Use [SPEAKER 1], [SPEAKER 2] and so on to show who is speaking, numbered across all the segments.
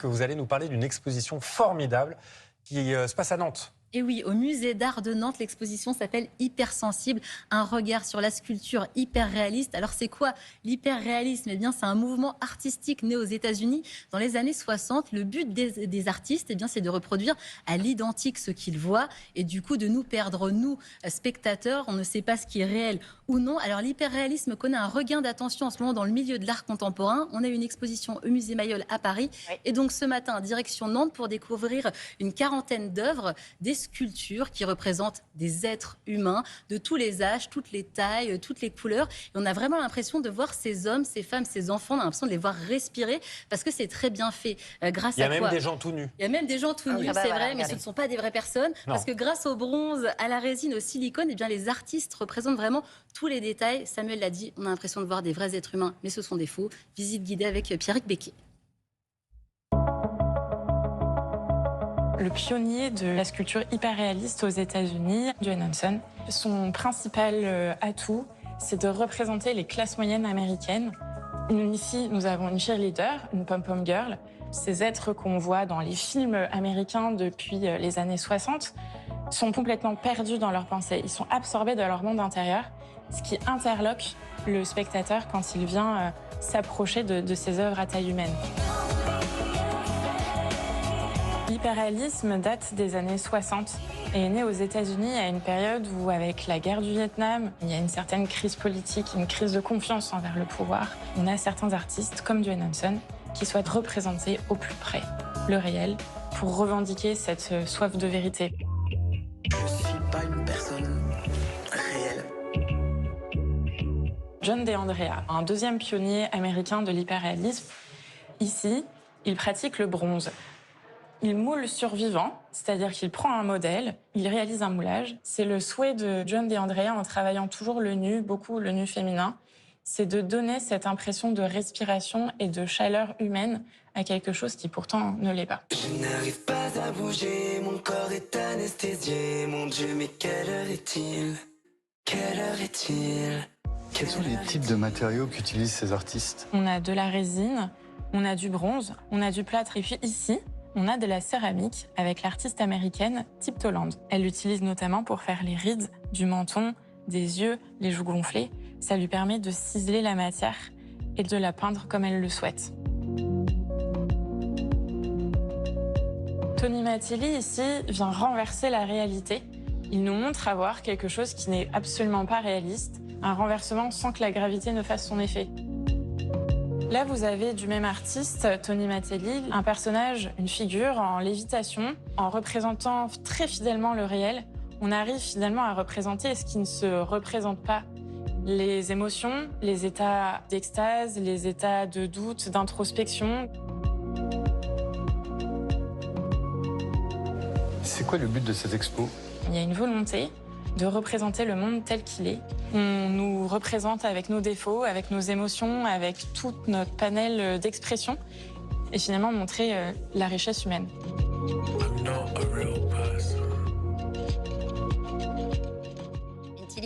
[SPEAKER 1] que vous allez nous parler d'une exposition formidable qui se passe à Nantes.
[SPEAKER 2] Et oui, au musée d'art de Nantes, l'exposition s'appelle Hypersensible, un regard sur la sculpture hyper réaliste. Alors c'est quoi l'hyperréalisme? Eh bien, c'est un mouvement artistique né aux États-Unis dans les années 60. Le but des artistes, eh bien, c'est de reproduire à l'identique ce qu'ils voient et du coup de nous perdre, nous, spectateurs. On ne sait pas ce qui est réel ou non. Alors l'hyperréalisme connaît un regain d'attention en ce moment dans le milieu de l'art contemporain. On a une exposition au musée Mayol à Paris. Oui. Et donc ce matin, direction Nantes pour découvrir une quarantaine d'œuvres, des sculptures qui représentent des êtres humains de tous les âges, toutes les tailles, toutes les couleurs. Et on a vraiment l'impression de voir ces hommes, ces femmes, ces enfants, on a l'impression de les voir respirer parce que c'est très bien fait. Grâce à quoi ?
[SPEAKER 1] Il y a même des gens tout nus.
[SPEAKER 2] Il y a même des gens tout nus, c'est vrai, mais ce ne sont pas des vraies personnes.
[SPEAKER 1] Non.
[SPEAKER 2] Parce que grâce au bronze, à la résine, au silicone, eh bien, les artistes représentent vraiment tous les détails. Samuel l'a dit, on a l'impression de voir des vrais êtres humains, mais ce sont des faux. Visite guidée avec Pierrick Becquet.
[SPEAKER 3] Le pionnier de la sculpture hyper réaliste aux États-Unis, Dwayne Johnson. Son principal atout, c'est de représenter les classes moyennes américaines. Ici, nous avons une cheerleader, une pom-pom girl. Ces êtres qu'on voit dans les films américains depuis les années 60 sont complètement perdus dans leurs pensées. Ils sont absorbés dans leur monde intérieur, ce qui interloque le spectateur quand il vient s'approcher de ces œuvres à taille humaine. L'hyperréalisme date des années 60 et est né aux États-Unis à une période où, avec la guerre du Vietnam, il y a une certaine crise politique, une crise de confiance envers le pouvoir. On a certains artistes, comme Dwayne Johnson, qui souhaitent représenter au plus près le réel pour revendiquer cette soif de vérité.
[SPEAKER 4] Je suis pas une personne réelle.
[SPEAKER 3] John DeAndrea, un deuxième pionnier américain de l'hyperréalisme. Ici, il pratique le bronze. Il moule sur vivant, c'est-à-dire qu'il prend un modèle, il réalise un moulage. C'est le souhait de John DeAndrea en travaillant toujours le nu, beaucoup le nu féminin, c'est de donner cette impression de respiration et de chaleur humaine à quelque chose qui pourtant ne l'est pas.
[SPEAKER 4] Je n'arrive pas à bouger, mon corps est anesthésié. Mon Dieu, mais quelle heure est-il? Quelle heure est-il?
[SPEAKER 5] Quels sont les types de matériaux qu'utilisent ces artistes?
[SPEAKER 3] On a de la résine, on a du bronze, on a du plâtre et puis ici, on a de la céramique avec l'artiste américaine Tipton Land. Elle l'utilise notamment pour faire les rides du menton, des yeux, les joues gonflées. Ça lui permet de ciseler la matière et de la peindre comme elle le souhaite. Tony Matteli, ici, vient renverser la réalité. Il nous montre avoir quelque chose qui n'est absolument pas réaliste, un renversement sans que la gravité ne fasse son effet. Là, vous avez du même artiste, Tony Matteli, un personnage, une figure en lévitation. En représentant très fidèlement le réel, on arrive finalement à représenter ce qui ne se représente pas. Les émotions, les états d'extase, les états de doute, d'introspection.
[SPEAKER 5] C'est quoi le but de cette expo?
[SPEAKER 3] Il y a une volonté de représenter le monde tel qu'il est. On nous représente avec nos défauts, avec nos émotions, avec tout notre panel d'expression et finalement montrer la richesse humaine.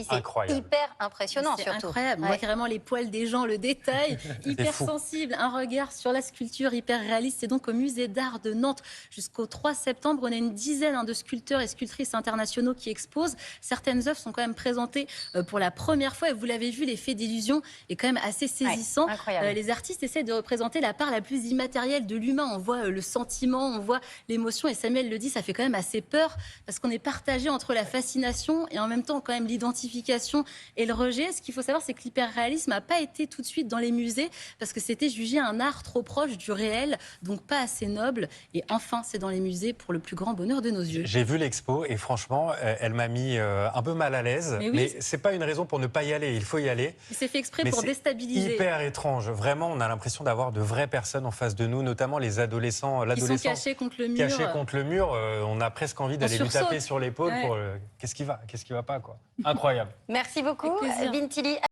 [SPEAKER 6] C'est
[SPEAKER 1] incroyable.
[SPEAKER 6] hyper impressionnant,
[SPEAKER 2] c'est
[SPEAKER 6] surtout.
[SPEAKER 2] Incroyable. Ouais. On voit carrément les poils des gens, le détail. Hyper sensible. Un regard sur la sculpture hyper réaliste. C'est donc au musée d'art de Nantes jusqu'au 3 septembre. On a une dizaine de sculpteurs et sculptrices internationaux qui exposent. Certaines œuvres sont quand même présentées pour la première fois. Et vous l'avez vu, l'effet d'illusion est quand même assez saisissant.
[SPEAKER 6] Ouais,
[SPEAKER 2] les artistes essaient de représenter la part la plus immatérielle de l'humain. On voit le sentiment, on voit l'émotion. Et Samuel le dit, ça fait quand même assez peur parce qu'on est partagé entre la fascination et en même temps quand même l'identification et le rejet. Ce qu'il faut savoir, c'est que l'hyperréalisme n'a pas été tout de suite dans les musées parce que c'était jugé un art trop proche du réel, donc pas assez noble. Et enfin, c'est dans les musées pour le plus grand bonheur de nos yeux.
[SPEAKER 1] J'ai vu l'expo et franchement, elle m'a mis un peu mal à l'aise. Mais c'est pas une raison pour ne pas y aller. Il faut y aller.
[SPEAKER 2] C'est fait exprès pour déstabiliser.
[SPEAKER 1] Hyper étrange. Vraiment, on a l'impression d'avoir de vraies personnes en face de nous, notamment les adolescents.
[SPEAKER 2] Qui sont cachés contre le mur.
[SPEAKER 1] Cachés contre le mur. On a presque envie d'aller lui taper sur l'épaule pour qu'est-ce qui va pas, quoi. Incroyable.
[SPEAKER 6] Merci beaucoup, Vintili.